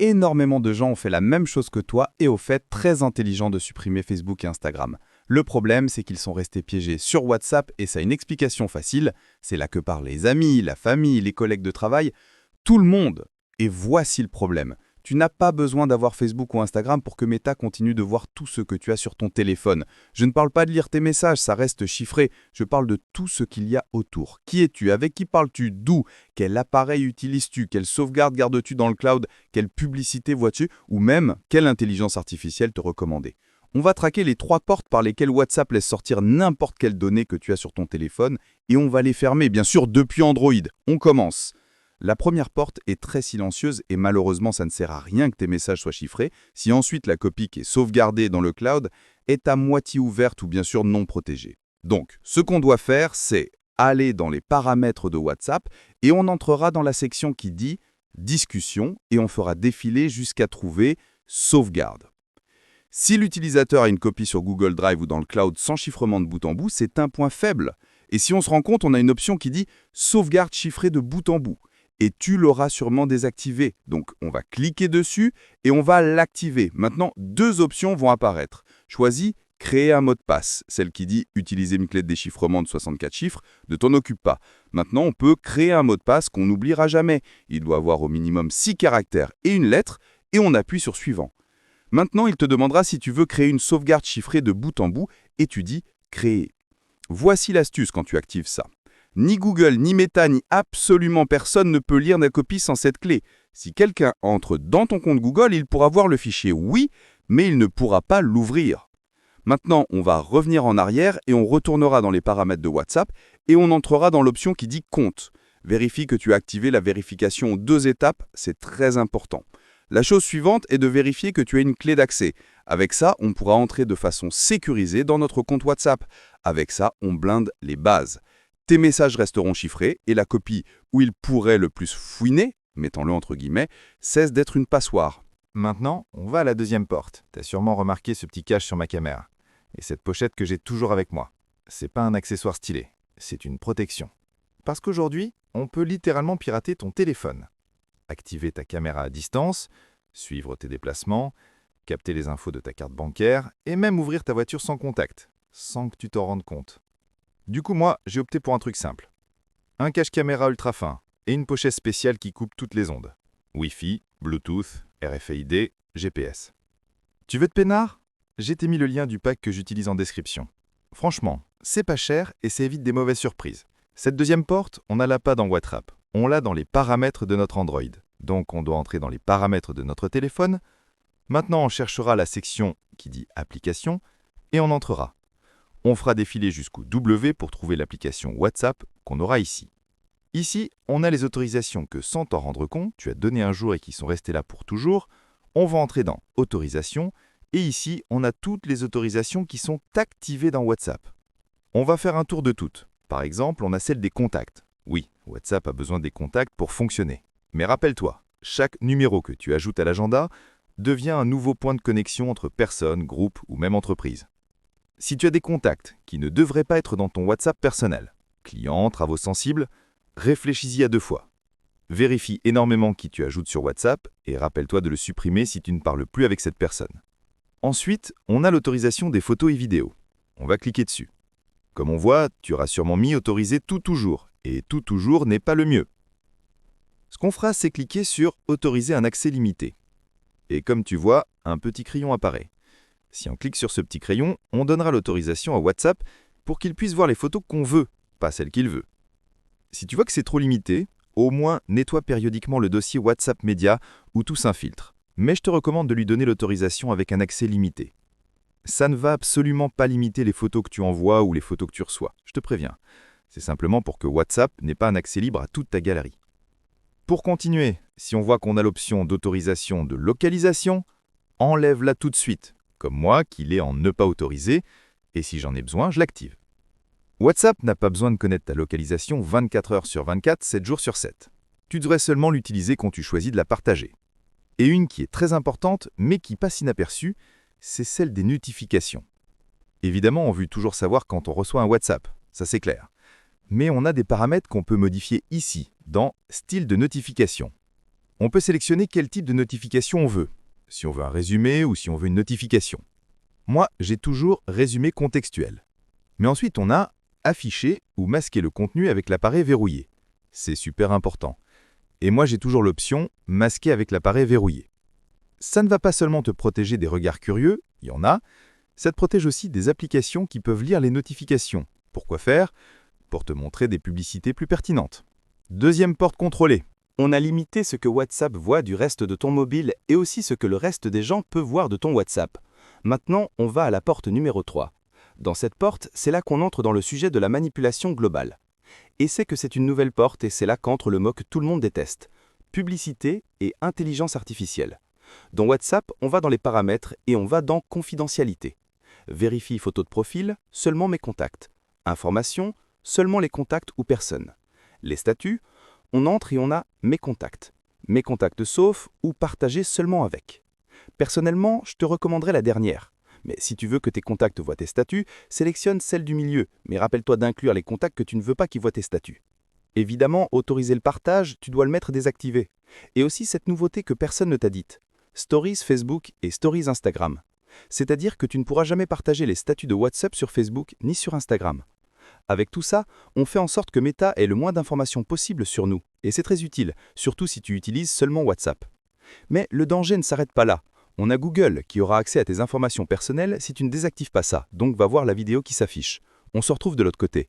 Énormément de gens ont fait la même chose que toi et au fait très intelligent de supprimer Facebook et Instagram. Le problème, c'est qu'ils sont restés piégés sur WhatsApp et ça a une explication facile. C'est là que parlent les amis, la famille, les collègues de travail, tout le monde. Et voici le problème. Tu n'as pas besoin d'avoir Facebook ou Instagram pour que Meta continue de voir tout ce que tu as sur ton téléphone. Je ne parle pas de lire tes messages, ça reste chiffré. Je parle de tout ce qu'il y a autour. Qui es-tu? Avec qui parles-tu? D'où? Quel appareil utilises-tu? Quelle sauvegarde gardes-tu dans le cloud? Quelle publicité vois-tu? Ou même, quelle intelligence artificielle te recommander? On va traquer les 3 portes par lesquelles WhatsApp laisse sortir n'importe quelle donnée que tu as sur ton téléphone et on va les fermer, bien sûr, depuis Android. On commence. La première porte est très silencieuse et malheureusement ça ne sert à rien que tes messages soient chiffrés si ensuite la copie qui est sauvegardée dans le cloud est à moitié ouverte ou bien sûr non protégée. Donc, ce qu'on doit faire, c'est aller dans les paramètres de WhatsApp et on entrera dans la section qui dit « Discussion » et on fera défiler jusqu'à trouver « Sauvegarde ». Si l'utilisateur a une copie sur Google Drive ou dans le cloud sans chiffrement de bout en bout, c'est un point faible. Et si on se rend compte, on a une option qui dit « Sauvegarde chiffrée de bout en bout ». Et tu l'auras sûrement désactivé. Donc, on va cliquer dessus et on va l'activer. Maintenant, 2 options vont apparaître. Choisis « Créer un mot de passe ». Celle qui dit « Utiliser une clé de déchiffrement de 64 chiffres » ne t'en occupe pas. Maintenant, on peut créer un mot de passe qu'on n'oubliera jamais. Il doit avoir au minimum 6 caractères et une lettre et on appuie sur « Suivant ». Maintenant, il te demandera si tu veux créer une sauvegarde chiffrée de bout en bout et tu dis « Créer ». Voici l'astuce quand tu actives ça. Ni Google, ni Meta, ni absolument personne ne peut lire la copie sans cette clé. Si quelqu'un entre dans ton compte Google, il pourra voir le fichier « Oui », mais il ne pourra pas l'ouvrir. Maintenant, on va revenir en arrière et on retournera dans les paramètres de WhatsApp et on entrera dans l'option qui dit « Compte ». Vérifie que tu as activé la vérification en 2 étapes, c'est très important. La chose suivante est de vérifier que tu as une clé d'accès. Avec ça, on pourra entrer de façon sécurisée dans notre compte WhatsApp. Avec ça, on blinde les bases. Tes messages resteront chiffrés et la copie où il pourrait le plus fouiner, mettons-le entre guillemets, cesse d'être une passoire. Maintenant, on va à la deuxième porte. Tu as sûrement remarqué ce petit cache sur ma caméra. Et cette pochette que j'ai toujours avec moi. C'est pas un accessoire stylé, c'est une protection. Parce qu'aujourd'hui, on peut littéralement pirater ton téléphone. Activer ta caméra à distance, suivre tes déplacements, capter les infos de ta carte bancaire et même ouvrir ta voiture sans contact, sans que tu t'en rendes compte. Du coup, moi, j'ai opté pour un truc simple. Un cache-caméra ultra fin et une pochette spéciale qui coupe toutes les ondes. Wi-Fi, Bluetooth, RFID, GPS. Tu veux de peinard? J'ai mis le lien du pack que j'utilise en description. Franchement, c'est pas cher et ça évite des mauvaises surprises. Cette deuxième porte, on ne l'a pas dans WhatsApp. On l'a dans les paramètres de notre Android. Donc, on doit entrer dans les paramètres de notre téléphone. Maintenant, on cherchera la section qui dit « Applications » et on entrera. On fera défiler jusqu'au W pour trouver l'application WhatsApp qu'on aura ici. Ici, on a les autorisations que sans t'en rendre compte, tu as donné un jour et qui sont restées là pour toujours. On va entrer dans « Autorisations » et ici, on a toutes les autorisations qui sont activées dans WhatsApp. On va faire un tour de toutes. Par exemple, on a celle des contacts. Oui, WhatsApp a besoin des contacts pour fonctionner. Mais rappelle-toi, chaque numéro que tu ajoutes à l'agenda devient un nouveau point de connexion entre personnes, groupes ou même entreprises. Si tu as des contacts qui ne devraient pas être dans ton WhatsApp personnel, clients, travaux sensibles, réfléchis-y à 2 fois. Vérifie énormément qui tu ajoutes sur WhatsApp et rappelle-toi de le supprimer si tu ne parles plus avec cette personne. Ensuite, on a l'autorisation des photos et vidéos. On va cliquer dessus. Comme on voit, tu auras sûrement mis « Autoriser tout toujours » et « Tout toujours » n'est pas le mieux. Ce qu'on fera, c'est cliquer sur « Autoriser un accès limité ». Et comme tu vois, un petit crayon apparaît. Si on clique sur ce petit crayon, on donnera l'autorisation à WhatsApp pour qu'il puisse voir les photos qu'on veut, pas celles qu'il veut. Si tu vois que c'est trop limité, au moins nettoie périodiquement le dossier WhatsApp Média ou tous un filtre. Mais je te recommande de lui donner l'autorisation avec un accès limité. Ça ne va absolument pas limiter les photos que tu envoies ou les photos que tu reçois, je te préviens. C'est simplement pour que WhatsApp n'ait pas un accès libre à toute ta galerie. Pour continuer, si on voit qu'on a l'option d'autorisation de localisation, enlève-la tout de suite. Comme moi, qu'il est en ne pas autoriser, et si j'en ai besoin, je l'active. WhatsApp n'a pas besoin de connaître ta localisation 24 heures sur 24, 7 jours sur 7. Tu devrais seulement l'utiliser quand tu choisis de la partager. Et une qui est très importante, mais qui passe inaperçue, c'est celle des notifications. Évidemment, on veut toujours savoir quand on reçoit un WhatsApp, ça c'est clair. Mais on a des paramètres qu'on peut modifier ici, dans « Style de notification ». On peut sélectionner quel type de notification on veut, si on veut un résumé ou si on veut une notification. Moi, j'ai toujours résumé contextuel. Mais ensuite, on a afficher ou masquer le contenu avec l'appareil verrouillé. C'est super important. Et moi, j'ai toujours l'option masquer avec l'appareil verrouillé. Ça ne va pas seulement te protéger des regards curieux, il y en a, ça te protège aussi des applications qui peuvent lire les notifications. Pourquoi faire? Pour te montrer des publicités plus pertinentes. Deuxième porte contrôlée. On a limité ce que WhatsApp voit du reste de ton mobile et aussi ce que le reste des gens peut voir de ton WhatsApp. Maintenant, on va à la porte numéro 3. Dans cette porte, c'est là qu'on entre dans le sujet de la manipulation globale. Et c'est que c'est une nouvelle porte et c'est là qu'entre le mot que tout le monde déteste. Publicité et intelligence artificielle. Dans WhatsApp, on va dans les paramètres et on va dans confidentialité. Vérifie photo de profil, seulement mes contacts. Information, seulement les contacts ou personnes. Les statuts, on entre et on a mes contacts. Mes contacts sauf ou partagés seulement avec. Personnellement, je te recommanderais la dernière. Mais si tu veux que tes contacts voient tes statuts, sélectionne celle du milieu, mais rappelle-toi d'inclure les contacts que tu ne veux pas qu'ils voient tes statuts. Évidemment, autoriser le partage, tu dois le mettre désactivé. Et aussi cette nouveauté que personne ne t'a dite. Stories Facebook et Stories Instagram. C'est-à-dire que tu ne pourras jamais partager les statuts de WhatsApp sur Facebook ni sur Instagram. Avec tout ça, on fait en sorte que Meta ait le moins d'informations possible sur nous. Et c'est très utile, surtout si tu utilises seulement WhatsApp. Mais le danger ne s'arrête pas là. On a Google qui aura accès à tes informations personnelles si tu ne désactives pas ça, donc va voir la vidéo qui s'affiche. On se retrouve de l'autre côté.